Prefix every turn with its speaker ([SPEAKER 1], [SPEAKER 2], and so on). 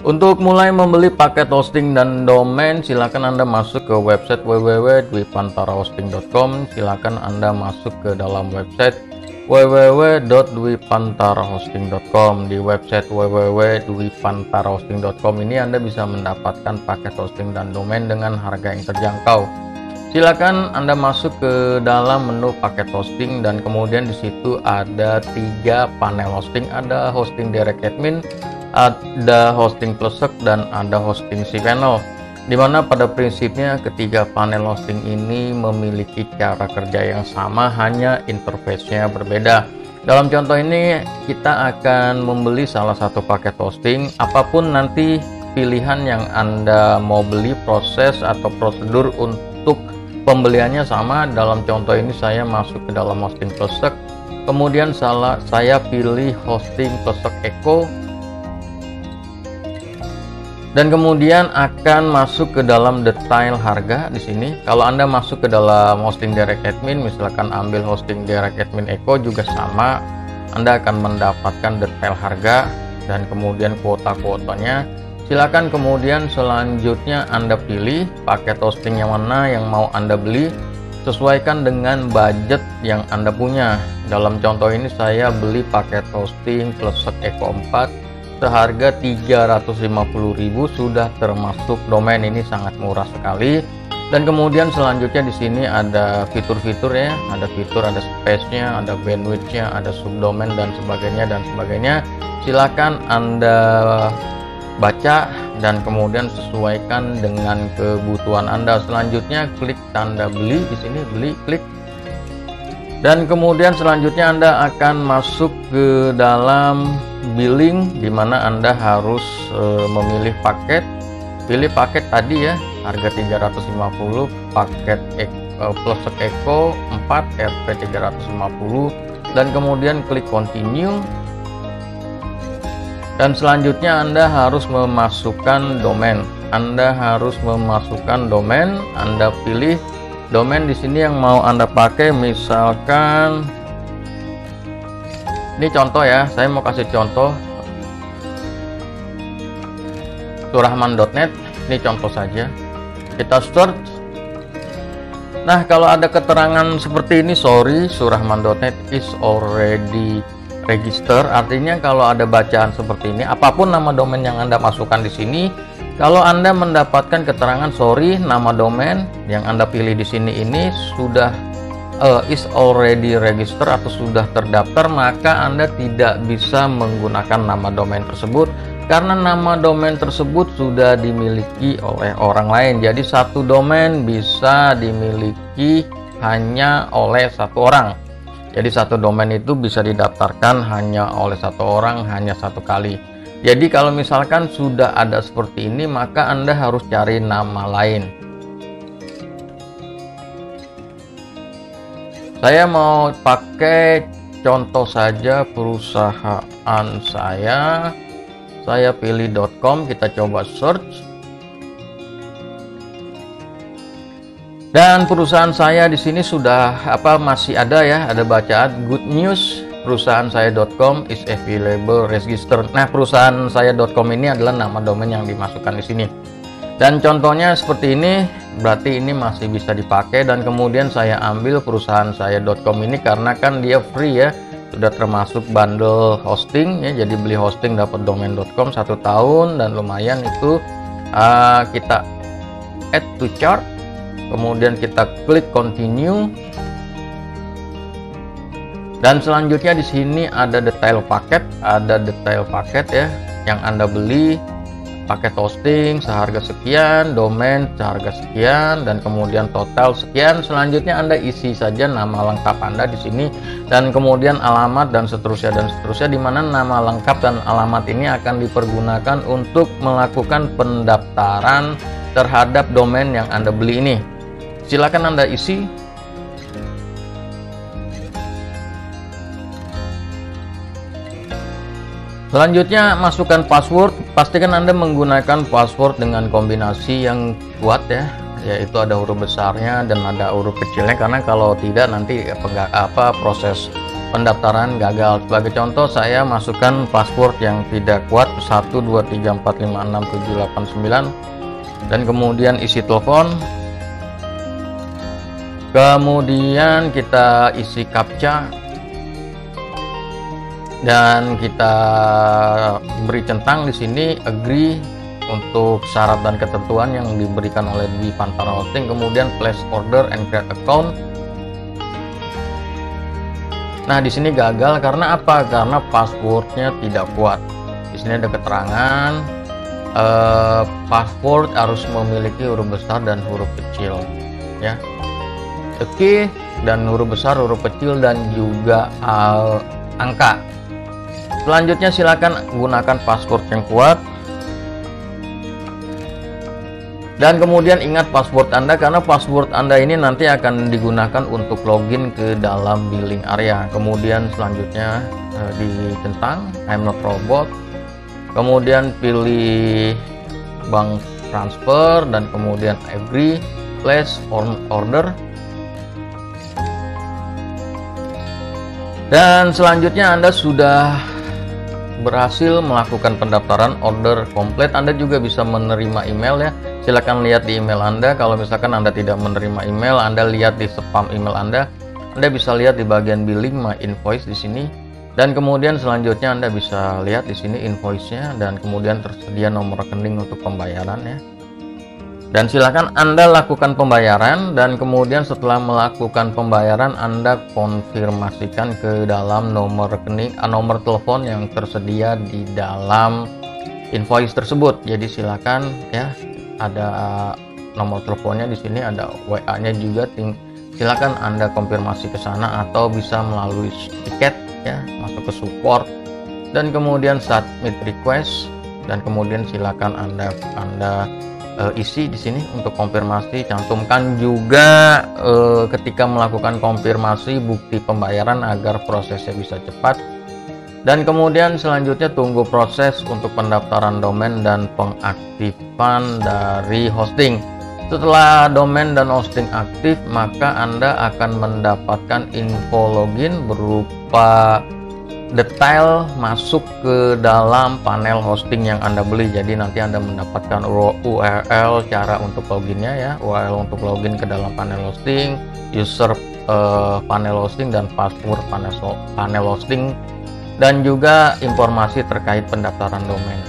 [SPEAKER 1] Untuk mulai membeli paket hosting dan domain, silakan Anda masuk ke website www.dwipantarahosting.com. Silakan Anda masuk ke dalam website www.dwipantarahosting.com. Di website www.dwipantarahosting.com ini Anda bisa mendapatkan paket hosting dan domain dengan harga yang terjangkau. Silakan Anda masuk ke dalam menu paket hosting dan kemudian di situ ada 3 panel hosting, ada hosting direct admin, ada hosting plusek, dan ada hosting cPanel, dimana pada prinsipnya ketiga panel hosting ini memiliki cara kerja yang sama, hanya interface-nya berbeda. Dalam contoh ini kita akan membeli salah satu paket hosting, apapun nanti pilihan yang Anda mau beli, proses atau prosedur untuk pembeliannya sama. Dalam contoh ini saya masuk ke dalam hosting plusek, kemudian saya pilih hosting plusek Eco, dan kemudian akan masuk ke dalam detail harga di sini. Kalau Anda masuk ke dalam hosting direct admin, misalkan ambil hosting direct admin Eco juga sama, Anda akan mendapatkan detail harga dan kemudian kuota-kuotanya. Silakan kemudian selanjutnya Anda pilih paket hosting yang mana yang mau Anda beli, sesuaikan dengan budget yang Anda punya. Dalam contoh ini saya beli paket hosting plusek Eco 4 seharga 350.000, sudah termasuk domain. Ini sangat murah sekali. Dan kemudian selanjutnya di sini ada fitur-fitur ya, ada fitur, ada space-nya, ada bandwidth-nya, ada subdomain dan sebagainya. Silakan Anda baca dan kemudian sesuaikan dengan kebutuhan Anda. Selanjutnya klik tanda beli di sini, beli, klik. Dan kemudian selanjutnya Anda akan masuk ke dalam billing, di mana Anda harus memilih paket. Pilih paket tadi ya, harga 350, paket plusek Eco 4 Rp 350, dan kemudian klik continue. Dan selanjutnya Anda harus memasukkan domain. Anda pilih domain di sini yang mau Anda pakai. Misalkan ini contoh ya, saya mau kasih contoh surahman.net. Ini contoh saja. Kita search. Nah, kalau ada keterangan seperti ini, sorry, surahman.net is already register, artinya kalau ada bacaan seperti ini, apapun nama domain yang Anda masukkan di sini, kalau Anda mendapatkan keterangan sorry, nama domain yang Anda pilih di sini ini sudah is already register atau sudah terdaftar, maka Anda tidak bisa menggunakan nama domain tersebut karena nama domain tersebut sudah dimiliki oleh orang lain. Jadi satu domain bisa dimiliki hanya oleh satu orang. Jadi satu domain itu bisa didaftarkan hanya oleh satu orang, hanya satu kali. Jadi kalau misalkan sudah ada seperti ini, maka Anda harus cari nama lain. Saya mau pakai contoh saja perusahaan saya. Saya pilih .com, kita coba search. Dan perusahaan saya di sini sudah masih ada ya, ada bacaan good news, perusahaan saya.com is available register. Nah, perusahaan saya.com ini adalah nama domain yang dimasukkan di sini. Dan contohnya seperti ini, berarti ini masih bisa dipakai. Dan kemudian saya ambil perusahaan saya.com ini karena kan dia free ya, sudah termasuk bundle hosting ya. Jadi beli hosting dapat domain.com 1 tahun dan lumayan itu. Kita add to chart. Kemudian kita klik continue. Dan selanjutnya di sini ada detail paket, ya yang Anda beli, paket hosting seharga sekian, domain seharga sekian, dan kemudian total sekian. Selanjutnya Anda isi saja nama lengkap Anda di sini dan kemudian alamat dan seterusnya di mana nama lengkap dan alamat ini akan dipergunakan untuk melakukan pendaftaran terhadap domain yang Anda beli ini. Silakan Anda isi. Selanjutnya masukkan password. Pastikan Anda menggunakan password dengan kombinasi yang kuat ya, yaitu ada huruf besarnya dan ada huruf kecilnya, karena kalau tidak nanti proses pendaftaran gagal. Sebagai contoh, saya masukkan password yang tidak kuat 123456789 dan kemudian isi telepon, kemudian kita isi captcha dan kita beri centang di sini agree untuk syarat dan ketentuan yang diberikan oleh Dwi Pantara Hosting, kemudian place order and create account. Nah, di sini gagal karena apa? Karena passwordnya tidak kuat. Di sini ada keterangan password harus memiliki huruf besar dan huruf kecil, ya. Key dan huruf besar, huruf kecil dan juga angka. Selanjutnya silakan gunakan password yang kuat. Dan kemudian ingat password Anda, karena password Anda ini nanti akan digunakan untuk login ke dalam billing area. Kemudian selanjutnya dicentang I'm not robot, kemudian pilih bank transfer dan kemudian agree, place order. Dan selanjutnya Anda sudah berhasil melakukan pendaftaran order komplit. Anda juga bisa menerima email, ya. Silakan lihat di email Anda. Kalau misalkan Anda tidak menerima email, Anda lihat di spam email Anda. Anda bisa lihat di bagian billing my invoice di sini. Dan kemudian selanjutnya Anda bisa lihat di sini invoice-nya dan kemudian tersedia nomor rekening untuk pembayaran, ya. Dan silakan Anda lakukan pembayaran, dan kemudian setelah melakukan pembayaran Anda konfirmasikan ke dalam nomor rekening, nomor telepon yang tersedia di dalam invoice tersebut. Jadi silakan, ya, ada nomor teleponnya di sini, ada WA-nya juga. Silakan Anda konfirmasi ke sana atau bisa melalui tiket, ya, masuk ke support dan kemudian submit request, dan kemudian silakan Anda isi di sini untuk konfirmasi. Cantumkan juga ketika melakukan konfirmasi bukti pembayaran agar prosesnya bisa cepat. Dan kemudian selanjutnya tunggu proses untuk pendaftaran domain dan pengaktifan dari hosting. Setelah domain dan hosting aktif, maka Anda akan mendapatkan info login berupa detail masuk ke dalam panel hosting yang Anda beli. Jadi nanti Anda mendapatkan URL cara untuk loginnya, ya, URL untuk login ke dalam panel hosting, user panel hosting dan password panel hosting, dan juga informasi terkait pendaftaran domain.